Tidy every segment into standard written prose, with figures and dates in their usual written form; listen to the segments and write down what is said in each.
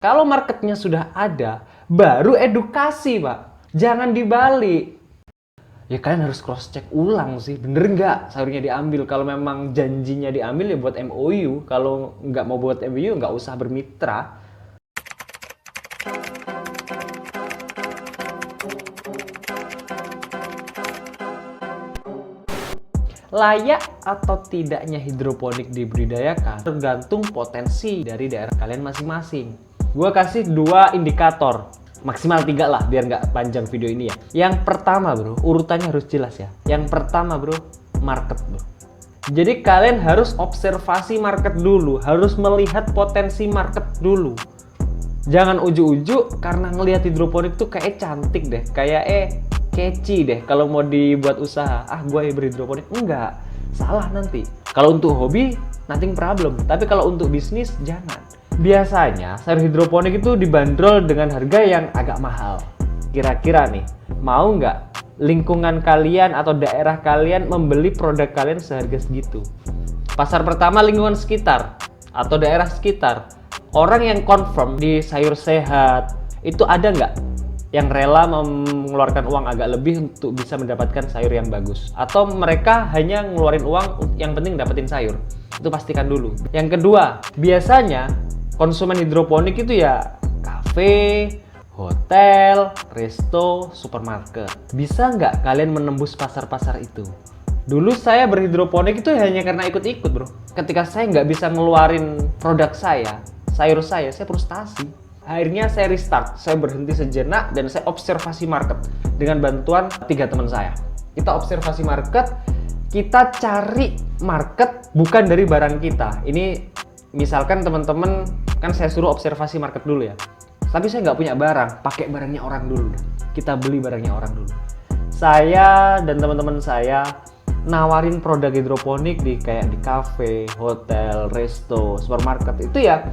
Kalau marketnya sudah ada, baru edukasi, Pak. Jangan dibalik. Ya kalian harus cross check ulang sih, bener nggak sayurnya diambil. Kalau memang janjinya diambil ya buat MOU. Kalau nggak mau buat MOU nggak usah bermitra. Layak atau tidaknya hidroponik dibudidayakan tergantung potensi dari daerah kalian masing-masing. Gua kasih dua indikator, maksimal 3 lah biar nggak panjang video ini ya. Yang pertama bro, urutannya harus jelas ya. Yang pertama bro, market bro. Jadi kalian harus observasi market dulu, harus melihat potensi market dulu. Jangan ujuk-ujuk karena ngelihat hidroponik tuh kayak cantik deh, kayak catchy deh kalau mau dibuat usaha. Ah gue berhidroponik, enggak, salah nanti. Kalau untuk hobi, nothing problem. Tapi kalau untuk bisnis, jangan. Biasanya sayur hidroponik itu dibanderol dengan harga yang agak mahal. Kira-kira nih, mau nggak lingkungan kalian atau daerah kalian membeli produk kalian seharga segitu? Pasar pertama lingkungan sekitar atau daerah sekitar. Orang yang confirm di sayur sehat, itu ada nggak yang rela mengeluarkan uang agak lebih untuk bisa mendapatkan sayur yang bagus? Atau mereka hanya ngeluarin uang yang penting dapetin sayur? Itu pastikan dulu. Yang kedua, biasanya konsumen hidroponik itu ya kafe, hotel, resto, supermarket. Bisa nggak kalian menembus pasar-pasar itu? Dulu saya berhidroponik itu hanya karena ikut-ikut bro. Ketika saya nggak bisa ngeluarin produk saya, sayur saya frustasi. Akhirnya saya restart, saya berhenti sejenak dan saya observasi market dengan bantuan 3 teman saya. Kita observasi market, kita cari market bukan dari barang kita. Ini misalkan teman-teman, kan saya suruh observasi market dulu ya. Tapi saya nggak punya barang, pakai barangnya orang dulu. Kita beli barangnya orang dulu. Saya dan teman-teman saya nawarin produk hidroponik di kayak di kafe, hotel, resto, supermarket. Itu ya,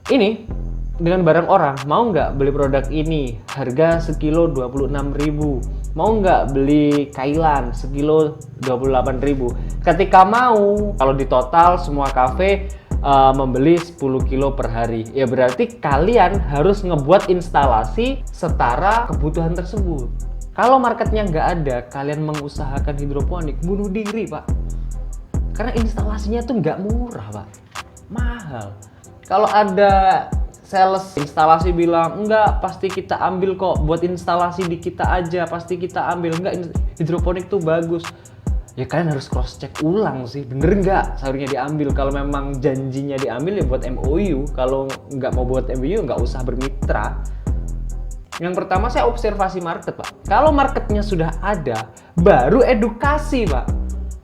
ini dengan barang orang, mau nggak beli produk ini harga sekilo 26.000, mau nggak beli kailan sekilo 28.000. Ketika mau, kalau di total semua kafe membeli 10 kilo per hari, ya berarti kalian harus ngebuat instalasi setara kebutuhan tersebut. Kalau marketnya nggak ada, kalian mengusahakan hidroponik, bunuh diri pak, karena instalasinya tuh nggak murah pak, mahal. Kalau ada sales instalasi bilang enggak, pasti kita ambil kok, buat instalasi di kita aja pasti kita ambil, enggak, hidroponik tuh bagus. Ya kalian harus cross check ulang sih, bener nggak sayurnya diambil. Kalau memang janjinya diambil ya buat MOU, kalau nggak mau buat MOU nggak usah bermitra. Yang pertama saya observasi market pak. Kalau marketnya sudah ada, baru edukasi pak,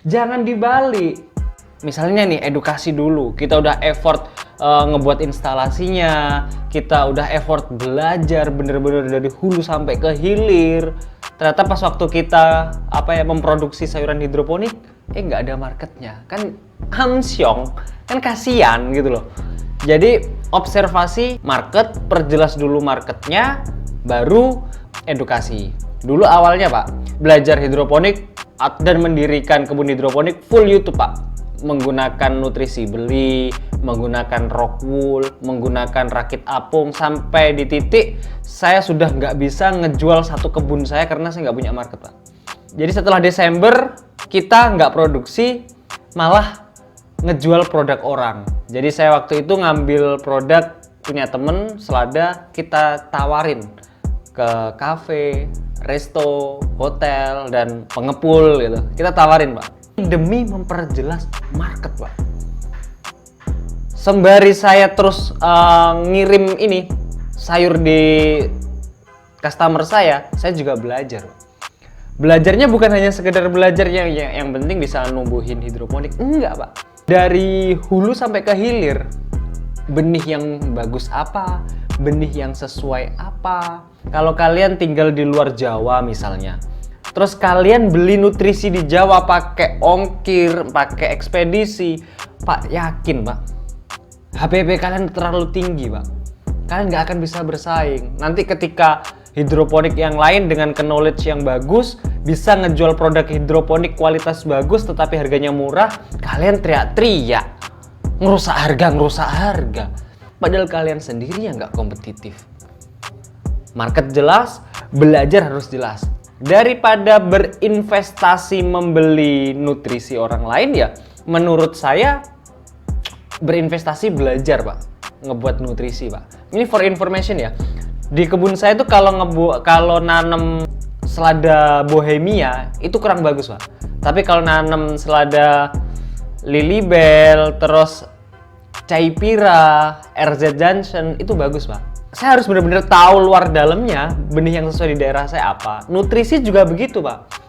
jangan dibalik. Misalnya nih, edukasi dulu, kita udah effort ngebuat instalasinya, kita udah effort belajar bener-bener dari hulu sampai ke hilir. Ternyata pas waktu kita memproduksi sayuran hidroponik, nggak ada marketnya, kan amsyong, kan kasihan gitu loh. Jadi observasi market, perjelas dulu marketnya, baru edukasi. Dulu awalnya pak, belajar hidroponik dan mendirikan kebun hidroponik full YouTube pak. Menggunakan nutrisi beli, menggunakan rock wool, menggunakan rakit apung, sampai di titik saya sudah nggak bisa ngejual satu kebun saya karena saya nggak punya market pak. Jadi setelah Desember kita nggak produksi, malah ngejual produk orang. Jadi saya waktu itu ngambil produk punya temen selada, kita tawarin ke kafe, resto, hotel, dan pengepul gitu. Kita tawarin pak, demi memperjelas market pak. Sembari saya terus ngirim ini sayur di customer saya juga belajar. Belajarnya bukan hanya sekedar belajar yang penting bisa numbuhin hidroponik, enggak pak. Dari hulu sampai ke hilir, benih yang bagus apa, benih yang sesuai apa. Kalau kalian tinggal di luar Jawa misalnya, terus kalian beli nutrisi di Jawa pakai ongkir, pakai ekspedisi, pak, yakin pak, HPP kalian terlalu tinggi pak. Kalian nggak akan bisa bersaing. Nanti ketika hidroponik yang lain dengan knowledge yang bagus bisa ngejual produk hidroponik kualitas bagus tetapi harganya murah, kalian teriak-teriak, ngerusak harga. padahal kalian sendiri yang nggak kompetitif. Market jelas, belajar harus jelas. Daripada berinvestasi membeli nutrisi orang lain ya, menurut saya berinvestasi belajar Pak, ngebuat nutrisi Pak. Ini for information ya. Di kebun saya tuh kalau nanam selada bohemia itu kurang bagus Pak. Tapi kalau nanam selada lilibel, terus caipira, RZ Johnson itu bagus Pak. Saya harus benar-benar tahu luar dalamnya benih yang sesuai di daerah saya apa. Nutrisi juga begitu Pak.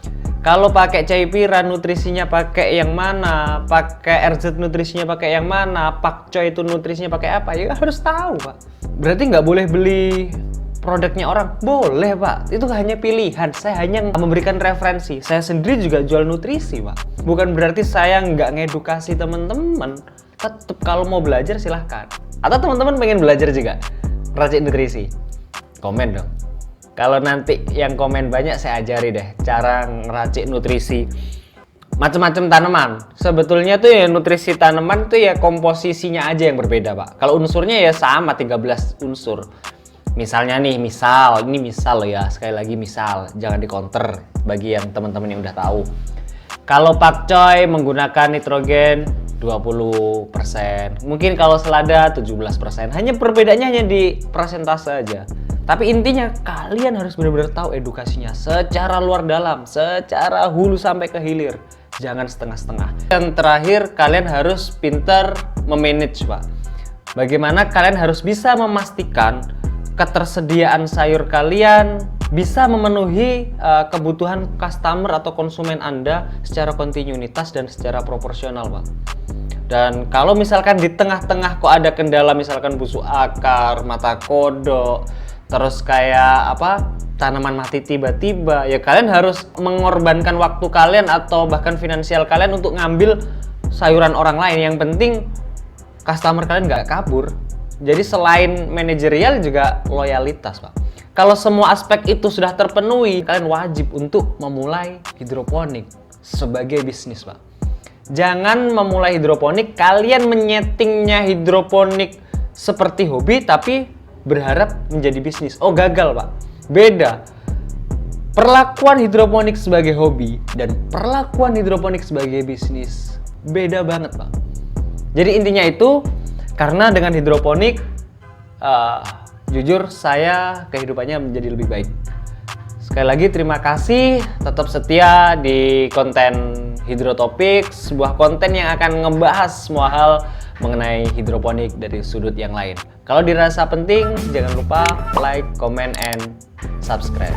Kalau pakai caipira nutrisinya pakai yang mana, pakai RZ nutrisinya pakai yang mana, pakcoy itu nutrisinya pakai apa, ya harus tahu Pak. Berarti nggak boleh beli produknya orang? Boleh Pak, itu hanya pilihan. Saya hanya memberikan referensi. Saya sendiri juga jual nutrisi Pak. Bukan berarti saya nggak ngedukasi teman-teman. Tetap kalau mau belajar silahkan. Atau teman-teman pengen belajar juga racik nutrisi, komen dong. Kalau nanti yang komen banyak, saya ajari deh cara ngeracik nutrisi macam-macam tanaman. Sebetulnya tuh ya nutrisi tanaman tuh ya komposisinya aja yang berbeda Pak. Kalau unsurnya ya sama 13 unsur. Misalnya nih, ini misal ya, sekali lagi misal, jangan di counter bagi yang teman-teman yang udah tahu. Kalau pakcoy menggunakan nitrogen 20%, mungkin kalau selada 17%. Hanya perbedaannya hanya di persentase aja. Tapi intinya kalian harus benar-benar tahu edukasinya secara luar dalam, secara hulu sampai ke hilir. Jangan setengah-setengah. Dan terakhir, kalian harus pintar memanage Pak. Bagaimana kalian harus bisa memastikan ketersediaan sayur kalian bisa memenuhi kebutuhan customer atau konsumen Anda secara kontinuitas dan secara proporsional Pak. Dan kalau misalkan di tengah-tengah kok ada kendala, misalkan busuk akar, mata kodok, terus kayak tanaman mati tiba-tiba, ya kalian harus mengorbankan waktu kalian atau bahkan finansial kalian untuk ngambil sayuran orang lain. Yang penting customer kalian nggak kabur. Jadi selain manajerial juga loyalitas Pak. Kalau semua aspek itu sudah terpenuhi, kalian wajib untuk memulai hidroponik sebagai bisnis Pak. Jangan memulai hidroponik, kalian menyetingnya hidroponik seperti hobi tapi berharap menjadi bisnis. Oh gagal Pak. Beda. Perlakuan hidroponik sebagai hobi dan perlakuan hidroponik sebagai bisnis beda banget Pak. Jadi intinya itu, karena dengan hidroponik jujur saya kehidupannya menjadi lebih baik. Sekali lagi terima kasih, tetap setia di konten Hidrotopik, sebuah konten yang akan ngebahas semua hal mengenai hidroponik dari sudut yang lain. Kalau dirasa penting, jangan lupa like, comment, and subscribe.